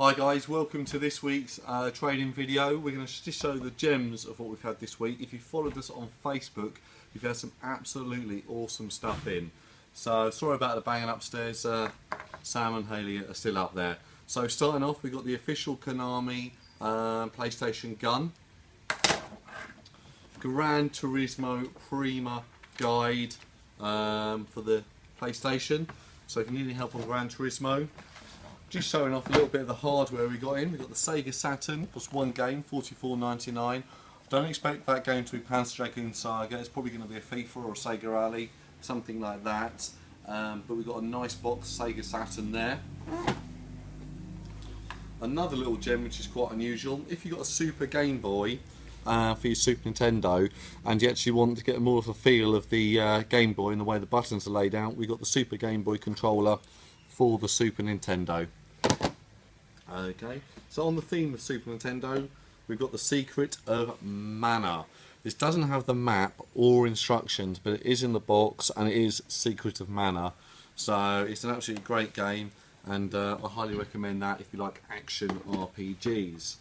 Hi guys, welcome to this week's trading video. We're going to just show the gems of what we've had this week. If you followed us on Facebook, we've had some absolutely awesome stuff in. So sorry about the banging upstairs, Sam and Hayley are still up there. So starting off, we've got the official Konami PlayStation gun. Gran Turismo Prima guide for the PlayStation. So if you need any help on Gran Turismo, just showing off a little bit of the hardware we got in. We've got the Sega Saturn, plus one game, $44.99. Don't expect that game to be Panzer Dragoon Saga. It's probably going to be a FIFA or a Sega Rally, something like that. But we've got a nice box Sega Saturn there. Another little gem which is quite unusual. If you've got a Super Game Boy for your Super Nintendo and you actually want to get more of a feel of the Game Boy and the way the buttons are laid out, we've got the Super Game Boy controller for the Super Nintendo. Okay, so on the theme of Super Nintendo, we've got the Secret of Mana. This doesn't have the map or instructions, but it is in the box and it is Secret of Mana. So it's an absolutely great game, and I highly recommend that if you like action RPGs.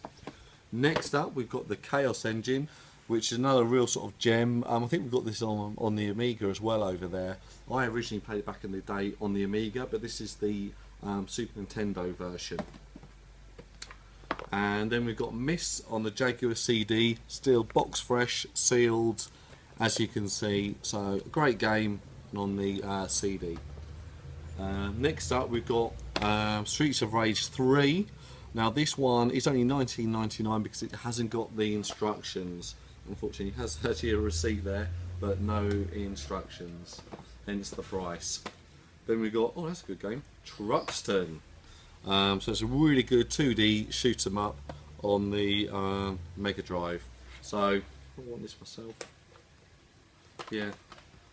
Next up, we've got the Chaos Engine, which is another real sort of gem. I think we've got this on the Amiga as well over there. I originally played it back in the day on the Amiga, but this is the Super Nintendo version. And then we've got Miss on the Jaguar CD, still box fresh, sealed, as you can see. So a great game on the CD. Next up, we've got Streets of Rage 3. Now this one is only $19.99 because it hasn't got the instructions. Unfortunately, it has actually a receipt there, but no instructions, hence the price. Then we've got, oh, that's a good game, Truxton. So it's a really good 2D shoot 'em up on the Mega Drive. So I want this myself. Yeah,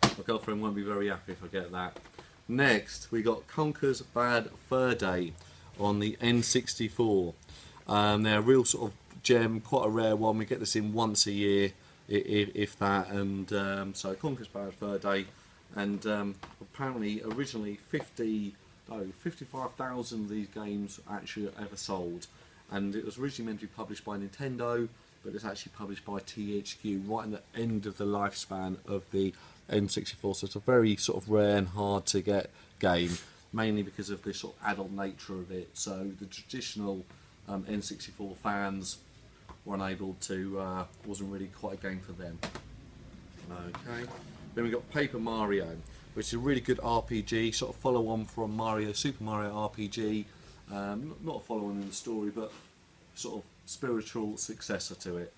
my girlfriend won't be very happy if I get that. Next, we got Conker's Bad Fur Day on the N64. They're a real sort of gem, quite a rare one. We get this in once a year, if that. And so Conker's Bad Fur Day, and apparently originally 55,000 of these games actually ever sold, and it was originally meant to be published by Nintendo, but it's actually published by THQ right in the end of the lifespan of the N64. So it's a very sort of rare and hard to get game, mainly because of the sort of adult nature of it. So the traditional N64 fans were unable to, wasn't really quite a game for them. Okay, then we got Paper Mario, which is a really good RPG, sort of follow on from Super Mario RPG. Not a follow on in the story, but sort of spiritual successor to it.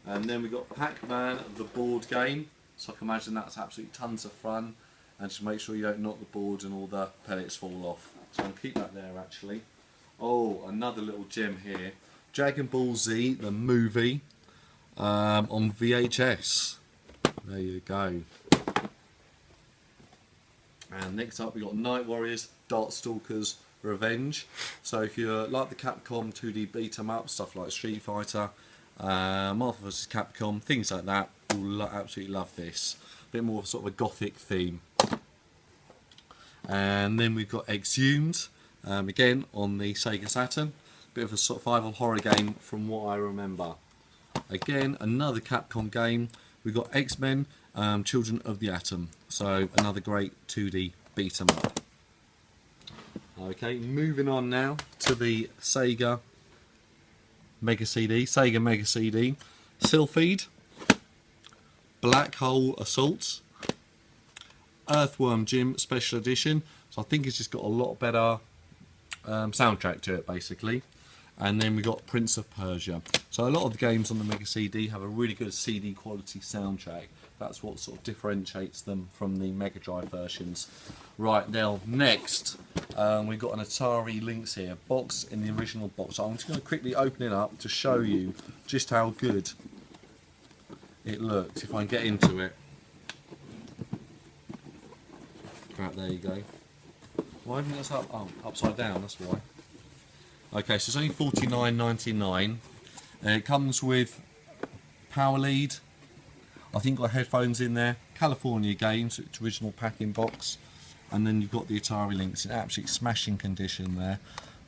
And then we got Pac-Man, the board game. So I can imagine that's absolutely tons of fun. And just make sure you don't knock the board and all the pellets fall off. So I'll keep that there actually. Oh, another little gem here. Dragon Ball Z, the movie, on VHS. There you go. And next up we got Night Warriors, Darkstalkers, Revenge. So if you like the Capcom 2D beat 'em up, stuff like Street Fighter, Marvel vs Capcom, things like that, you'll absolutely love this. A bit more of sort of a gothic theme. And then we've got Exhumed, again on the Sega Saturn. Bit of a sort of survival horror game from what I remember. Again, another Capcom game. We've got X-Men, Children of the Atom. So another great 2D beat 'em up. Okay, moving on now to the Sega Mega CD, Sega Mega CD, Sylphied, Black Hole Assault, Earthworm Jim Special Edition. So I think it's just got a lot better soundtrack to it basically. And then we got Prince of Persia. So a lot of the games on the Mega CD have a really good CD quality soundtrack. That's what sort of differentiates them from the Mega Drive versions. Right, now next we've got an Atari Lynx here, box in the original box. So I'm just going to quickly open it up to show you just how good it looks if I can get into it. Right, there you go. Why isn't this up? Oh, upside down, that's why. Okay, so it's only $49.99. It comes with power lead. I think got headphones in there. California Games, its original packing box. And then you've got the Atari Lynx in absolute smashing condition there.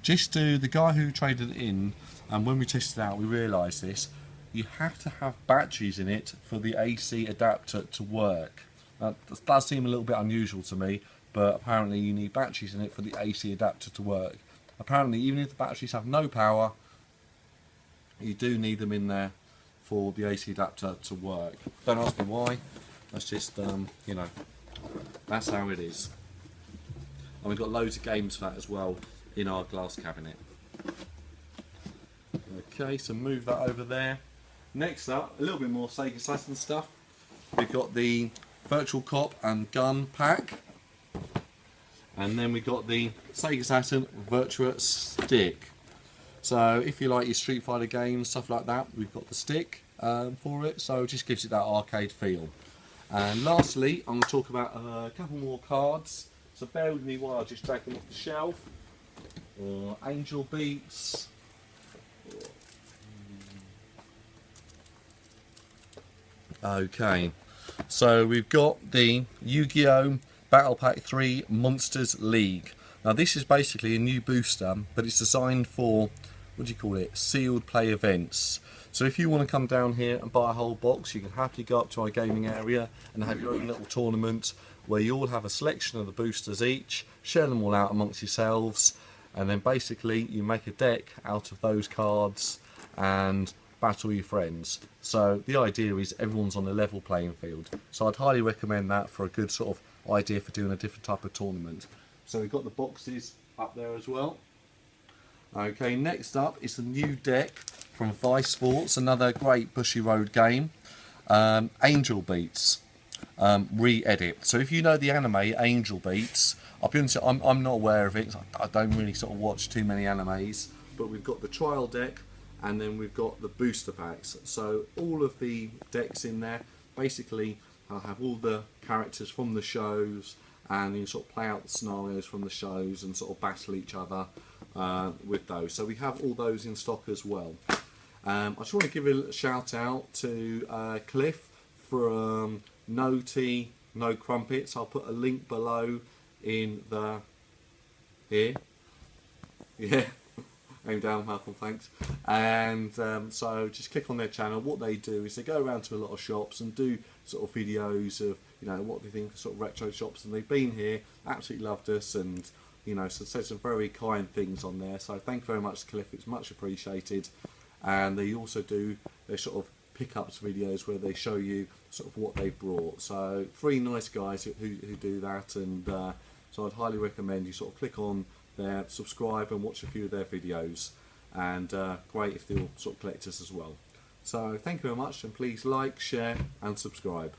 just to the guy who traded it in, and when we tested it out we realised this, you have to have batteries in it for the AC adapter to work. That does seem a little bit unusual to me, but apparently you need batteries in it for the AC adapter to work. Apparently even if the batteries have no power, you do need them in there for the AC adapter to work. Don't ask me why, that's just, you know, that's how it is. And we've got loads of games for that as well in our glass cabinet. Okay, so move that over there. Next up, a little bit more Sega Saturn stuff. We've got the Virtual Cop and Gun pack. And then we've got the Sega Saturn Virtua Stick. So if you like your Street Fighter games, stuff like that, we've got the stick for it. So it just gives it that arcade feel. And lastly, I'm going to talk about a couple more cards. So bear with me while I just drag them off the shelf. Angel Beats. Okay, so we've got the Yu-Gi-Oh! Battle Pack 3 Monsters League. Now this is basically a new booster, but it's designed for, what do you call it, sealed play events. So if you want to come down here and buy a whole box, you can happily go up to our gaming area and have your own little tournament where you all have a selection of the boosters each, share them all out amongst yourselves, and then basically you make a deck out of those cards and battle your friends. So the idea is everyone's on a level playing field. So I'd highly recommend that for a good sort of idea for doing a different type of tournament. So we've got the boxes up there as well. Okay, next up is the new deck from Vice Sports, another great Bushy Road game. Angel Beats re-edit. So if you know the anime Angel Beats, I'll be honest, I'm not aware of it. I don't really sort of watch too many animes, but we've got the trial deck and then we've got the booster packs. So all of the decks in there, basically I'll have all the characters from the shows, and you sort of play out the scenarios from the shows and sort of battle each other with those. So we have all those in stock as well. I just want to give a shout out to Cliff from noteajustcrimpets. I'll put a link below in the here. Yeah. Aim down, mouthful, thanks. And so just click on their channel. What they do is they go around to a lot of shops and do sort of videos of, you know, what they think of sort of retro shops, and they've been here, absolutely loved us, and you know, so said some very kind things on there. So thank you very much, Cliff, it's much appreciated. And they also do their sort of pickups videos where they show you sort of what they brought. So three nice guys who do that, and so I'd highly recommend you sort of click on there, subscribe and watch a few of their videos, and great if they're all sort of collectors as well. So thank you very much, and please like, share and subscribe.